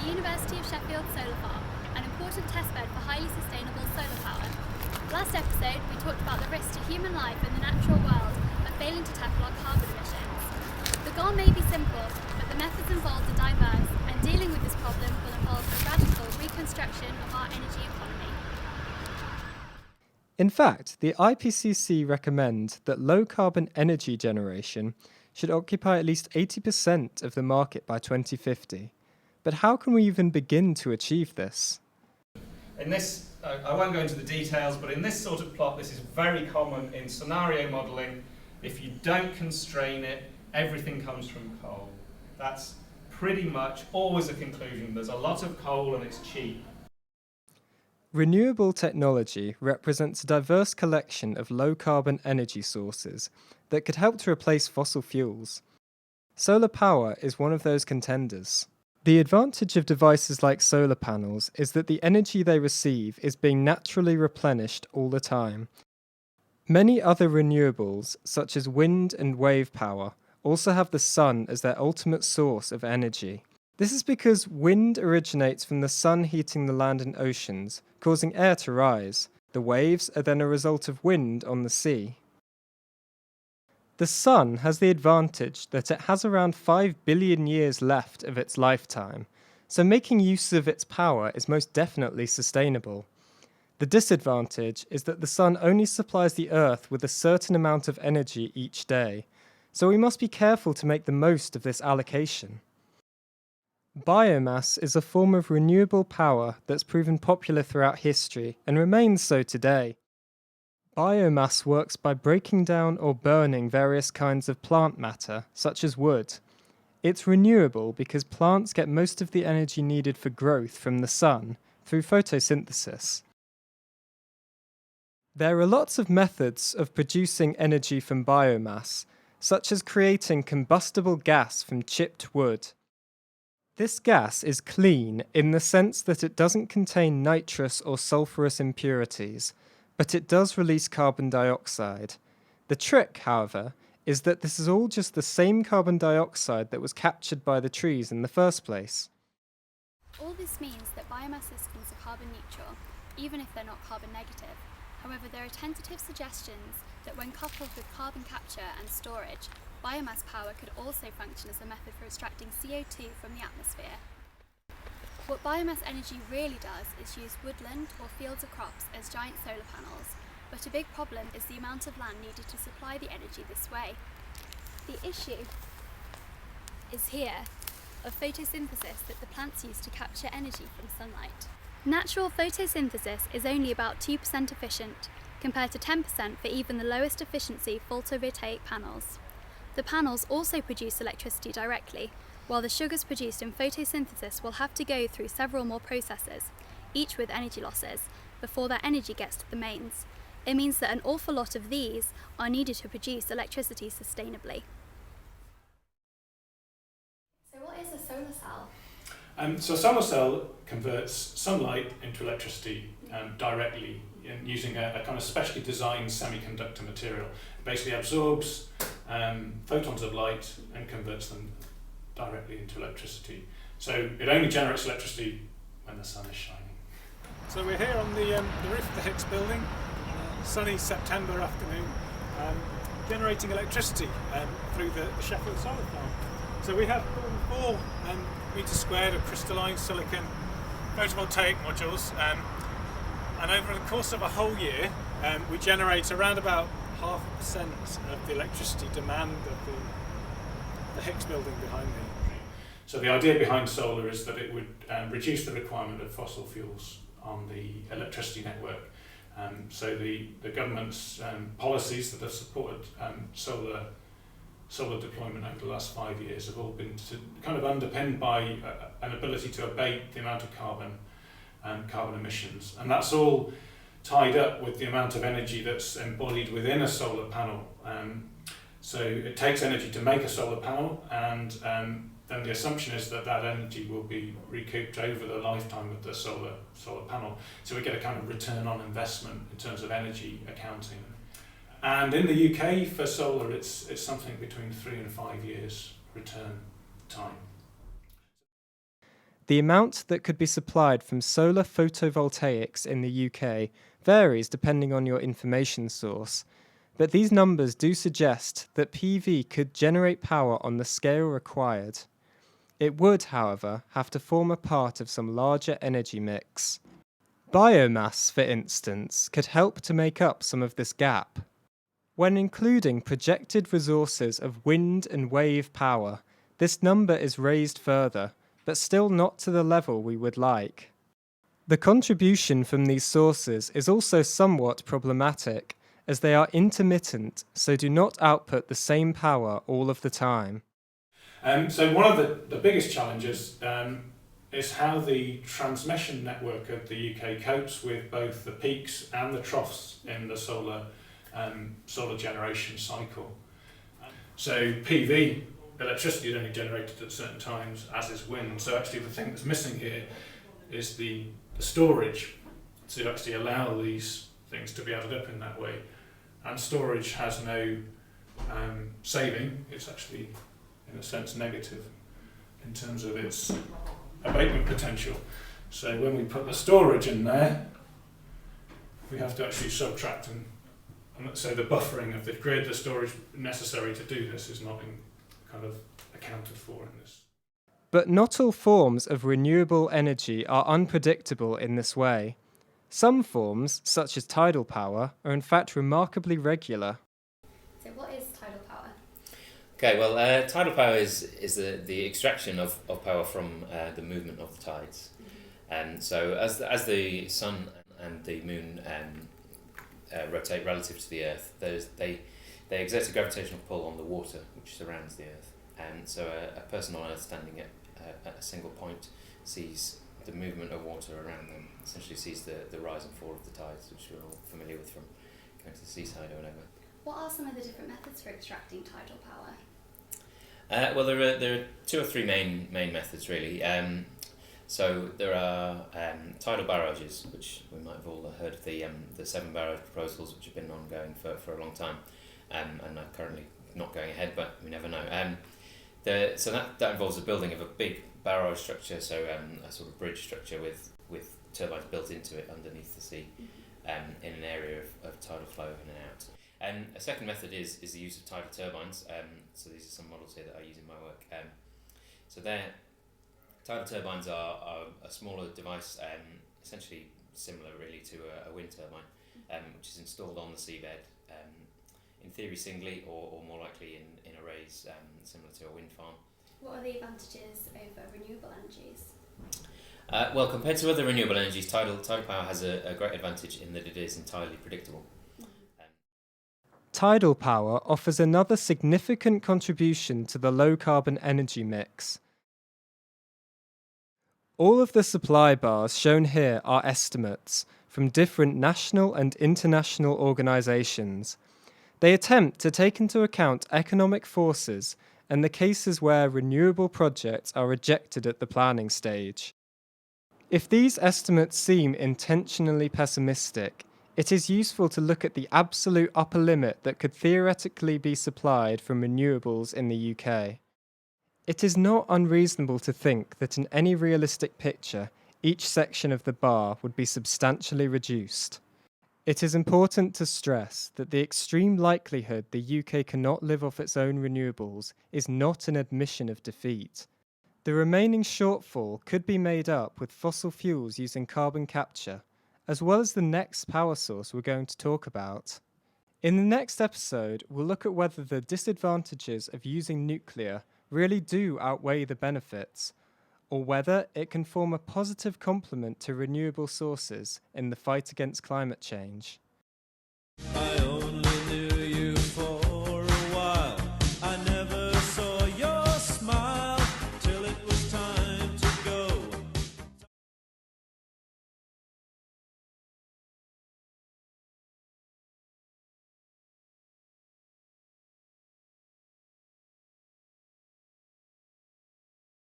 the University of Sheffield Solar Farm, an important testbed for highly sustainable solar power. Last episode, we talked about the risks to human life and the natural world of failing to tackle our carbon emissions. The goal may be simple, but the methods involved are diverse, and dealing with this problem will involve a radical reconstruction of our energy economy. In fact, the IPCC recommend that low-carbon energy generation should occupy at least 80% of the market by 2050. But how can we even begin to achieve this? In this, I won't go into the details, but in this sort of plot, this is very common in scenario modelling. If you don't constrain it, everything comes from coal. That's pretty much always a conclusion. There's a lot of coal and it's cheap. Renewable technology represents a diverse collection of low-carbon energy sources that could help to replace fossil fuels. Solar power is one of those contenders. The advantage of devices like solar panels is that the energy they receive is being naturally replenished all the time. Many other renewables, such as wind and wave power, also have the sun as their ultimate source of energy. This is because wind originates from the sun heating the land and oceans, causing air to rise. The waves are then a result of wind on the sea. The sun has the advantage that it has around 5 billion years left of its lifetime, so making use of its power is most definitely sustainable. The disadvantage is that the sun only supplies the Earth with a certain amount of energy each day, so we must be careful to make the most of this allocation. Biomass is a form of renewable power that's proven popular throughout history and remains so today. Biomass works by breaking down or burning various kinds of plant matter, such as wood. It's renewable because plants get most of the energy needed for growth from the sun through photosynthesis. There are lots of methods of producing energy from biomass, such as creating combustible gas from chipped wood. This gas is clean in the sense that it doesn't contain nitrous or sulfurous impurities, but it does release carbon dioxide. The trick, however, is that this is all just the same carbon dioxide that was captured by the trees in the first place. All this means that biomass systems are carbon neutral, even if they're not carbon negative. However, there are tentative suggestions that when coupled with carbon capture and storage, biomass power could also function as a method for extracting CO2 from the atmosphere. What biomass energy really does is use woodland or fields of crops as giant solar panels, but a big problem is the amount of land needed to supply the energy this way. The issue is here of photosynthesis that the plants use to capture energy from sunlight. Natural photosynthesis is only about 2% efficient, compared to 10% for even the lowest efficiency photovoltaic panels. The panels also produce electricity directly, while the sugars produced in photosynthesis will have to go through several more processes, each with energy losses, before their energy gets to the mains. It means that an awful lot of these are needed to produce electricity sustainably. So what is a solar cell? So a solar cell converts sunlight into electricity directly using a kind of specially designed semiconductor material. It basically absorbs photons of light and converts them directly into electricity. So it only generates electricity when the sun is shining. So we're here on the roof of the Hicks building, sunny September afternoon, generating electricity through the Sheffield Solar Farm. So we have 4 metres squared of crystalline silicon photovoltaic modules, and over the course of a whole year we generate around about 0.5% of the electricity demand of the Hicks building behind me. So the idea behind solar is that it would reduce the requirement of fossil fuels on the electricity network. So the government's policies that have supported solar deployment over the last 5 years have all been kind of underpinned by an ability to abate the amount of carbon emissions, and that's all tied up with the amount of energy that's embodied within a solar panel. So it takes energy to make a solar panel, and then the assumption is that that energy will be recouped over the lifetime of the solar panel. So we get a kind of return on investment in terms of energy accounting. And in the UK for solar, it's something between 3 and 5 years return time. The amount that could be supplied from solar photovoltaics in the UK varies depending on your information source, but these numbers do suggest that PV could generate power on the scale required. It would, however, have to form a part of some larger energy mix. Biomass, for instance, could help to make up some of this gap. When including projected resources of wind and wave power, this number is raised further, but still not to the level we would like. The contribution from these sources is also somewhat problematic, as they are intermittent, so do not output the same power all of the time. So one of the biggest challenges is how the transmission network of the UK copes with both the peaks and the troughs in the solar generation cycle. So PV electricity is only generated at certain times, as is wind. So actually the thing that's missing here is the storage to actually allow these things to be added up in that way. And storage has no saving. It's actually, in a sense, negative in terms of its abatement potential. So when we put the storage in there, we have to actually subtract and so the buffering of the grid, the storage necessary to do this is not kind of accounted for in this. But not all forms of renewable energy are unpredictable in this way. Some forms, such as tidal power, are in fact remarkably regular. So what is tidal power? Okay, well, tidal power is the extraction of power from the movement of the tides. And so as the sun and the moon rotate relative to the Earth, they exert a gravitational pull on the water which surrounds the Earth. And so a person on Earth standing at a single point sees the movement of water around them, essentially sees the rise and fall of the tides, which we're all familiar with from going to the seaside or whatever. What are some of the different methods for extracting tidal power? Well, there are two or three main methods really. So there are tidal barrages, which we might have all heard of the 7 barrage proposals, which have been ongoing for a long time, and are currently not going ahead, but we never know. So that involves the building of a big barrage structure, so a sort of bridge structure with turbines built into it underneath the sea, in an area of tidal flow in and out. And a second method is the use of tidal turbines. So these are some models here that I use in my work. So tidal turbines are a smaller device, essentially similar really to a wind turbine, which is installed on the seabed, in theory singly or more likely in arrays, similar to a wind farm. What are the advantages over renewable energies? Well, compared to other renewable energies, tidal power has a great advantage in that it is entirely predictable. Tidal power offers another significant contribution to the low-carbon energy mix. All of the supply bars shown here are estimates from different national and international organisations. They attempt to take into account economic forces and the cases where renewable projects are rejected at the planning stage. If these estimates seem intentionally pessimistic, it is useful to look at the absolute upper limit that could theoretically be supplied from renewables in the UK. It is not unreasonable to think that in any realistic picture, each section of the bar would be substantially reduced. It is important to stress that the extreme likelihood the UK cannot live off its own renewables is not an admission of defeat. The remaining shortfall could be made up with fossil fuels using carbon capture, as well as the next power source we're going to talk about. In the next episode, we'll look at whether the disadvantages of using nuclear really do outweigh the benefits, or whether it can form a positive complement to renewable sources in the fight against climate change.